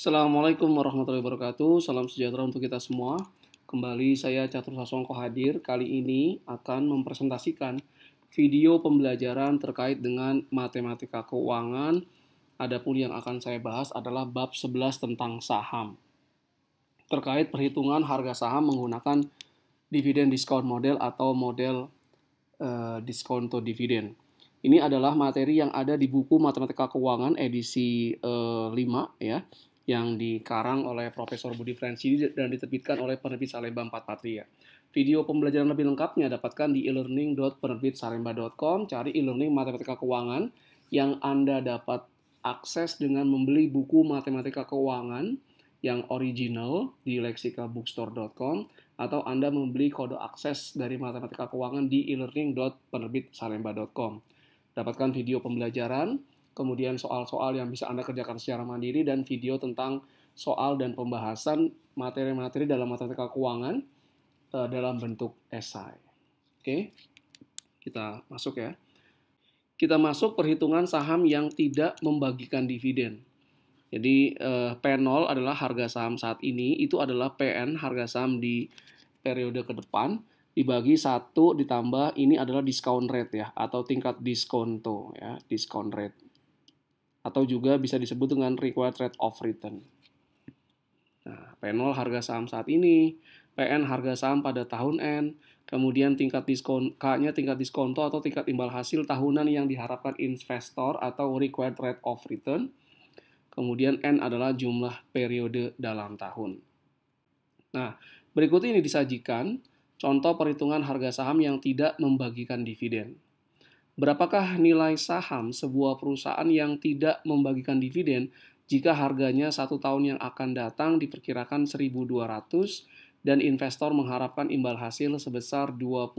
Assalamualaikum warahmatullahi wabarakatuh. Salam sejahtera untuk kita semua. Kembali saya Catur Sasongko hadir. Kali ini akan mempresentasikan video pembelajaran terkait dengan matematika keuangan. Adapun yang akan saya bahas adalah bab 11 tentang saham. Terkait perhitungan harga saham menggunakan dividen discount model atau model diskonto dividen. Ini adalah materi yang ada di buku Matematika Keuangan edisi 5 ya, yang dikarang oleh Profesor Budi Fransidi dan diterbitkan oleh penerbit Salemba 4 Patria. Video pembelajaran lebih lengkapnya dapatkan di e-learning.penerbitsalemba.com. Cari e-learning Matematika Keuangan yang Anda dapat akses dengan membeli buku Matematika Keuangan yang original di lexikabookstore.com atau Anda membeli kode akses dari Matematika Keuangan di e-learning.penerbitsalemba.com. Dapatkan video pembelajaran, kemudian soal-soal yang bisa Anda kerjakan secara mandiri, dan video tentang soal dan pembahasan materi-materi dalam matematika keuangan dalam bentuk esai. Oke, kita masuk ya. Kita masuk perhitungan saham yang tidak membagikan dividen. Jadi P0 adalah harga saham saat ini, itu adalah PN harga saham di periode ke depan, dibagi 1 ditambah ini adalah discount rate ya, atau tingkat diskonto ya, discount rate. Atau juga bisa disebut dengan required rate of return. Nah, P0 harga saham saat ini, PN harga saham pada tahun N, kemudian tingkat diskon, K-nya tingkat diskonto atau tingkat imbal hasil tahunan yang diharapkan investor atau required rate of return. Kemudian N adalah jumlah periode dalam tahun. Nah, berikut ini disajikan contoh perhitungan harga saham yang tidak membagikan dividen. Berapakah nilai saham sebuah perusahaan yang tidak membagikan dividen jika harganya 1 tahun yang akan datang diperkirakan 1.200 dan investor mengharapkan imbal hasil sebesar 20%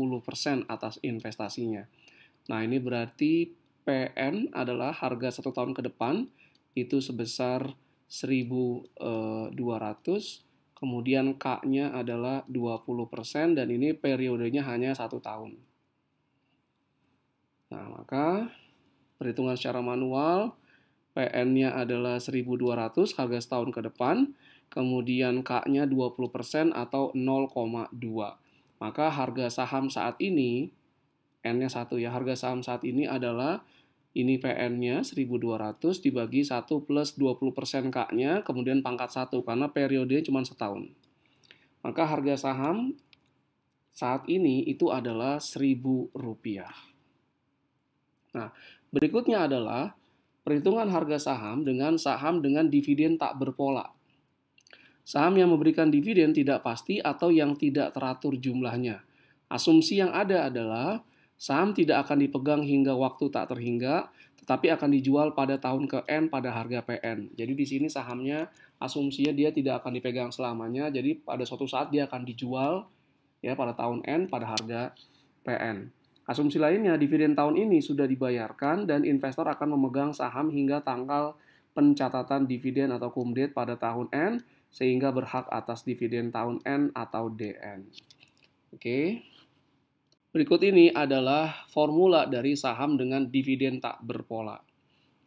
atas investasinya. Nah, ini berarti PN adalah harga 1 tahun ke depan itu sebesar 1.200. Kemudian K-nya adalah 20% dan ini periodenya hanya 1 tahun. Nah, maka perhitungan secara manual, PN-nya adalah 1.200 harga setahun ke depan, kemudian K-nya 20% atau 0,2. Maka harga saham saat ini, N-nya 1 ya, harga saham saat ini adalah ini PN-nya 1.200 dibagi 1 plus 20% K-nya, kemudian pangkat 1, karena periodenya cuma setahun. Maka harga saham saat ini itu adalah Rp1.000. Nah, berikutnya adalah perhitungan harga saham dengan dividen tak berpola. Saham yang memberikan dividen tidak pasti atau yang tidak teratur jumlahnya. Asumsi yang ada adalah saham tidak akan dipegang hingga waktu tak terhingga, tetapi akan dijual pada tahun ke N pada harga PN. Jadi di sini sahamnya asumsinya dia tidak akan dipegang selamanya, jadi pada suatu saat dia akan dijual ya pada tahun N pada harga PN. Asumsi lainnya, dividen tahun ini sudah dibayarkan dan investor akan memegang saham hingga tanggal pencatatan dividen atau cum date pada tahun N, sehingga berhak atas dividen tahun N atau DN. Oke. Berikut ini adalah formula dari saham dengan dividen tak berpola.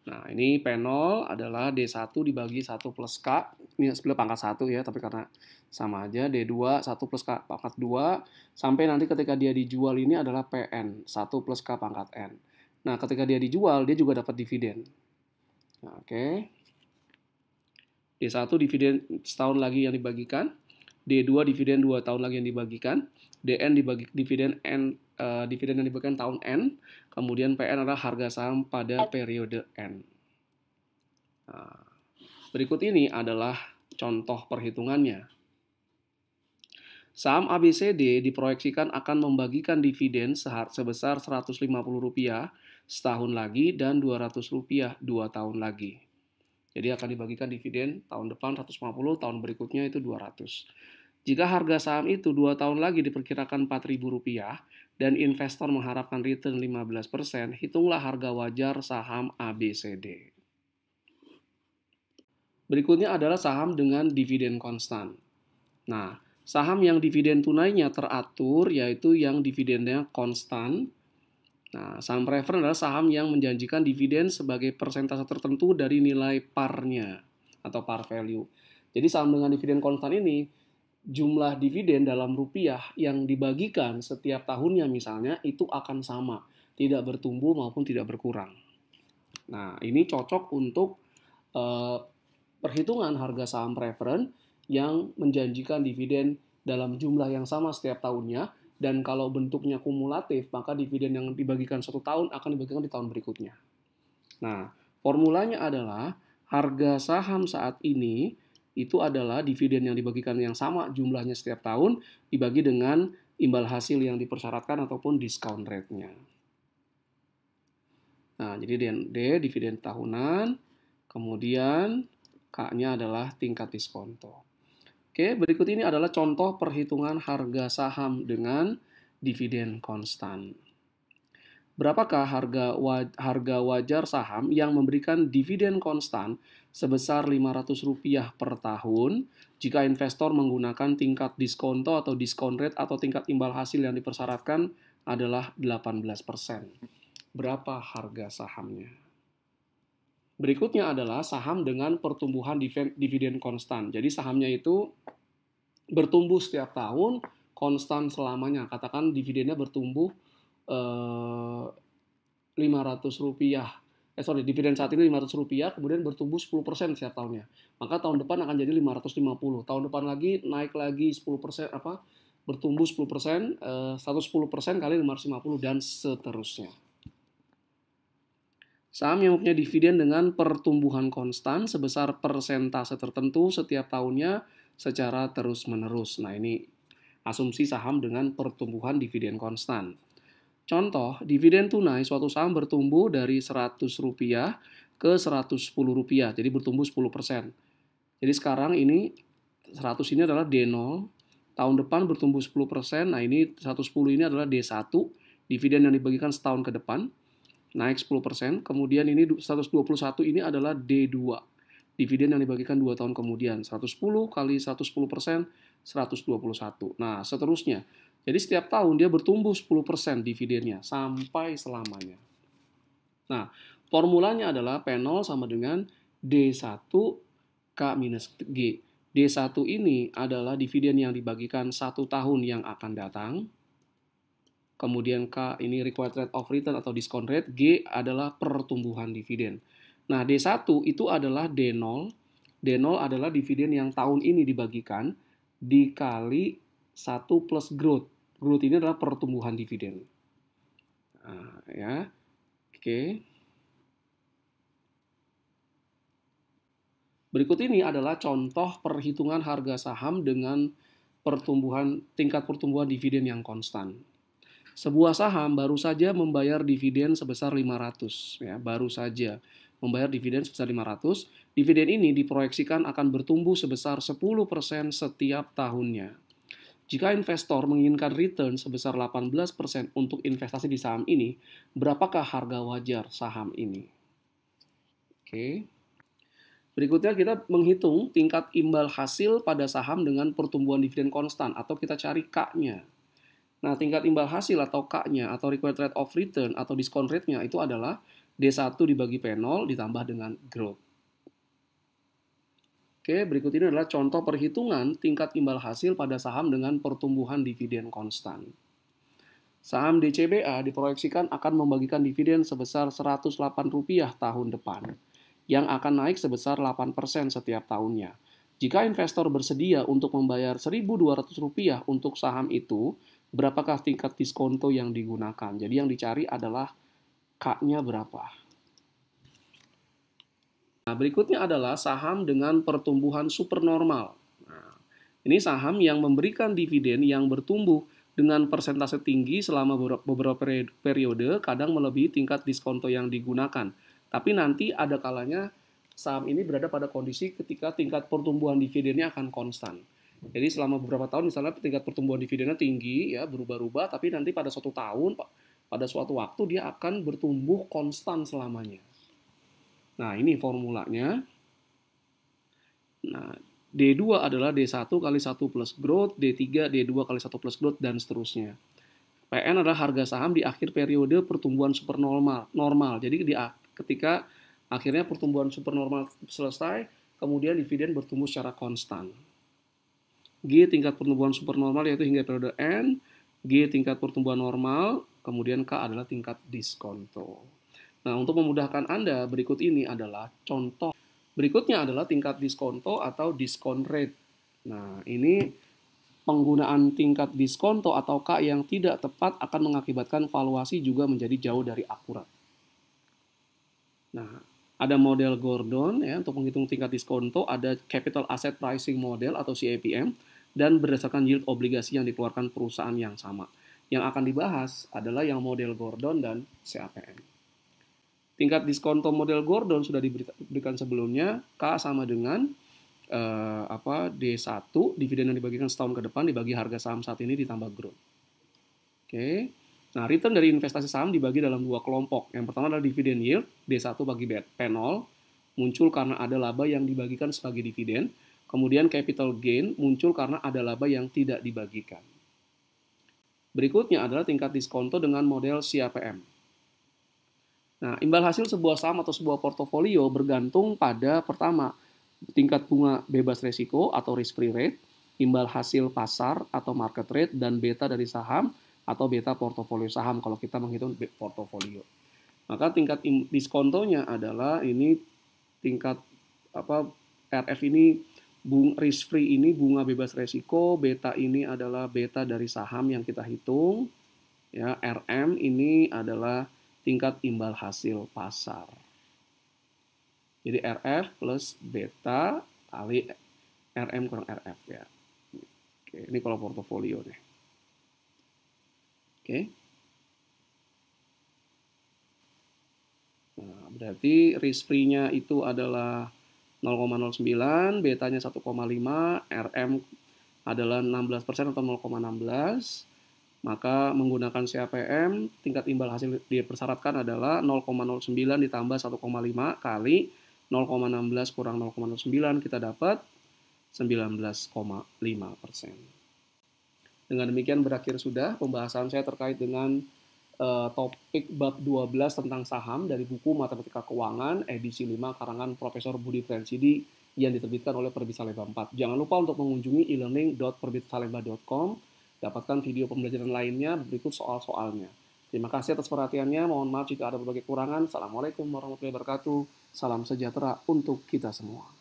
Nah, ini P0 adalah D1 dibagi 1 plus K. Ini sebenarnya pangkat 1 ya, tapi karena sama aja. D2, 1 plus K pangkat 2. Sampai nanti ketika dia dijual ini adalah PN, 1 plus K pangkat N. Nah, ketika dia dijual, dia juga dapat dividen. Nah, oke. D1 dividen setahun lagi yang dibagikan. D2 dividen 2 tahun lagi yang dibagikan. DN dividen yang dibagikan tahun N. Kemudian PN adalah harga saham pada periode N. Nah, berikut ini adalah contoh perhitungannya. Saham ABCD diproyeksikan akan membagikan dividen sebesar Rp150 setahun lagi dan Rp200 2 tahun lagi. Jadi akan dibagikan dividen tahun depan 150, tahun berikutnya itu 200. Jika harga saham itu 2 tahun lagi diperkirakan Rp4.000 dan investor mengharapkan return 15%, hitunglah harga wajar saham ABCD. Berikutnya adalah saham dengan dividen konstan. Nah, saham yang dividen tunainya teratur yaitu yang dividennya konstan. Nah, saham preferred adalah saham yang menjanjikan dividen sebagai persentase tertentu dari nilai parnya atau par value. Jadi saham dengan dividen konstan ini, jumlah dividen dalam rupiah yang dibagikan setiap tahunnya misalnya itu akan sama, tidak bertumbuh maupun tidak berkurang. Nah, ini cocok untuk perhitungan harga saham preferen yang menjanjikan dividen dalam jumlah yang sama setiap tahunnya, dan kalau bentuknya kumulatif, maka dividen yang dibagikan satu tahun akan dibagikan di tahun berikutnya. Nah, formulanya adalah harga saham saat ini itu adalah dividen yang dibagikan yang sama jumlahnya setiap tahun dibagi dengan imbal hasil yang dipersyaratkan ataupun discount rate-nya. Nah, jadi D dividen tahunan, kemudian K-nya adalah tingkat diskonto. Oke, berikut ini adalah contoh perhitungan harga saham dengan dividen konstan. Berapakah harga wajar saham yang memberikan dividen konstan sebesar Rp500 per tahun jika investor menggunakan tingkat diskonto atau discount rate atau tingkat imbal hasil yang dipersyaratkan adalah 18%. Berapa harga sahamnya? Berikutnya adalah saham dengan pertumbuhan dividen konstan. Jadi sahamnya itu bertumbuh setiap tahun, konstan selamanya. Katakan dividennya bertumbuh Rp500. Dividen saat ini Rp500, kemudian bertumbuh 10% setiap tahunnya. Maka tahun depan akan jadi 550. Tahun depan lagi naik lagi 10%, bertumbuh 10%, 110% kali 550 dan seterusnya. Saham yang mempunyai dividen dengan pertumbuhan konstan sebesar persentase tertentu setiap tahunnya secara terus-menerus. Nah, ini asumsi saham dengan pertumbuhan dividen konstan. Contoh, dividen tunai suatu saham bertumbuh dari Rp100 ke Rp110, jadi bertumbuh 10%. Jadi sekarang ini 100 ini adalah D0, tahun depan bertumbuh 10%, nah ini 110 ini adalah D1, dividen yang dibagikan setahun ke depan, naik 10%, kemudian ini 121 ini adalah D2, dividen yang dibagikan 2 tahun kemudian, 110 kali 110%, 121. Nah, seterusnya. Jadi setiap tahun dia bertumbuh 10% dividennya, sampai selamanya. Nah, formulanya adalah P0 sama dengan D1 K minus G. D1 ini adalah dividen yang dibagikan 1 tahun yang akan datang. Kemudian K ini required rate of return atau discount rate, G adalah pertumbuhan dividen. Nah, D1 itu adalah D0. D0 adalah dividen yang tahun ini dibagikan dikali 1 plus growth. Growth ini adalah pertumbuhan dividen. Nah, ya. Oke. Berikut ini adalah contoh perhitungan harga saham dengan tingkat pertumbuhan dividen yang konstan. Sebuah saham baru saja membayar dividen sebesar 500, ya, baru saja membayar dividen sebesar 500. Dividen ini diproyeksikan akan bertumbuh sebesar 10% setiap tahunnya. Jika investor menginginkan return sebesar 18% untuk investasi di saham ini, berapakah harga wajar saham ini? Oke. Berikutnya kita menghitung tingkat imbal hasil pada saham dengan pertumbuhan dividen konstan atau kita cari K-nya. Nah, tingkat imbal hasil atau K-nya atau required rate of return atau discount rate-nya itu adalah D1 dibagi P0 ditambah dengan growth. Oke, berikut ini adalah contoh perhitungan tingkat imbal hasil pada saham dengan pertumbuhan dividen konstan. Saham DCBA diproyeksikan akan membagikan dividen sebesar Rp108 tahun depan, yang akan naik sebesar 8% setiap tahunnya. Jika investor bersedia untuk membayar Rp1.200 untuk saham itu, berapakah tingkat diskonto yang digunakan? Jadi yang dicari adalah K-nya berapa. Nah, berikutnya adalah saham dengan pertumbuhan supernormal. Nah, ini saham yang memberikan dividen yang bertumbuh dengan persentase tinggi selama beberapa periode, kadang melebihi tingkat diskonto yang digunakan. Tapi nanti ada kalanya saham ini berada pada kondisi ketika tingkat pertumbuhan dividennya akan konstan. Jadi selama beberapa tahun misalnya tingkat pertumbuhan dividennya tinggi, ya berubah-ubah, tapi nanti pada suatu tahun, pada suatu waktu dia akan bertumbuh konstan selamanya. Nah, ini formulanya. Nah, D2 adalah D1 kali 1 plus growth, D3 D2 kali 1 plus growth, dan seterusnya. PN adalah harga saham di akhir periode pertumbuhan supernormal. Jadi ketika akhirnya pertumbuhan supernormal selesai, kemudian dividen bertumbuh secara konstan. G tingkat pertumbuhan supernormal yaitu hingga periode N, G tingkat pertumbuhan normal, kemudian K adalah tingkat diskonto. Nah, untuk memudahkan Anda, berikut ini adalah contoh. Berikutnya adalah tingkat diskonto atau discount rate. Nah, ini penggunaan tingkat diskonto atau K yang tidak tepat akan mengakibatkan valuasi juga menjadi jauh dari akurat. Nah, ada model Gordon ya untuk menghitung tingkat diskonto, ada Capital Asset Pricing Model atau CAPM, dan berdasarkan yield obligasi yang dikeluarkan perusahaan yang sama. Yang akan dibahas adalah yang model Gordon dan CAPM. Tingkat diskonto model Gordon sudah diberikan sebelumnya, K sama dengan D1, dividen yang dibagikan setahun ke depan dibagi harga saham saat ini ditambah growth. Oke. Nah, return dari investasi saham dibagi dalam dua kelompok. Yang pertama adalah dividend yield, D1 bagi P0, muncul karena ada laba yang dibagikan sebagai dividen. Kemudian capital gain muncul karena ada laba yang tidak dibagikan. Berikutnya adalah tingkat diskonto dengan model CAPM. Nah, imbal hasil sebuah saham atau sebuah portofolio bergantung pada pertama, tingkat bunga bebas resiko atau risk-free rate, imbal hasil pasar atau market rate, dan beta dari saham atau beta portofolio saham kalau kita menghitung portofolio. Maka tingkat diskontonya adalah ini tingkat RF ini risk free ini bunga bebas resiko, beta ini adalah beta dari saham yang kita hitung. Ya, RM ini adalah tingkat imbal hasil pasar. Jadi RF plus beta kali RM kurang RF ya. Oke, ini kalau portofolio nih. Oke. Nah, berarti risk free-nya itu adalah 0,09, betanya 1,5, RM adalah 16% atau 0,16. Maka menggunakan CAPM, tingkat imbal hasil dipersyaratkan adalah 0,09 ditambah 1,5 kali 0,16 kurang 0,09, kita dapat 19,5%. Dengan demikian berakhir sudah pembahasan saya terkait dengan topik bab 12 tentang saham dari buku Matematika Keuangan edisi 5 karangan Profesor Budi Frensidi yang diterbitkan oleh Perbit Salemba 4. Jangan lupa untuk mengunjungi e-learning.perbitsalemba.com, dapatkan video pembelajaran lainnya berikut soal-soalnya. Terima kasih atas perhatiannya, mohon maaf jika ada berbagai kekurangan. Assalamualaikum warahmatullahi wabarakatuh. Salam sejahtera untuk kita semua.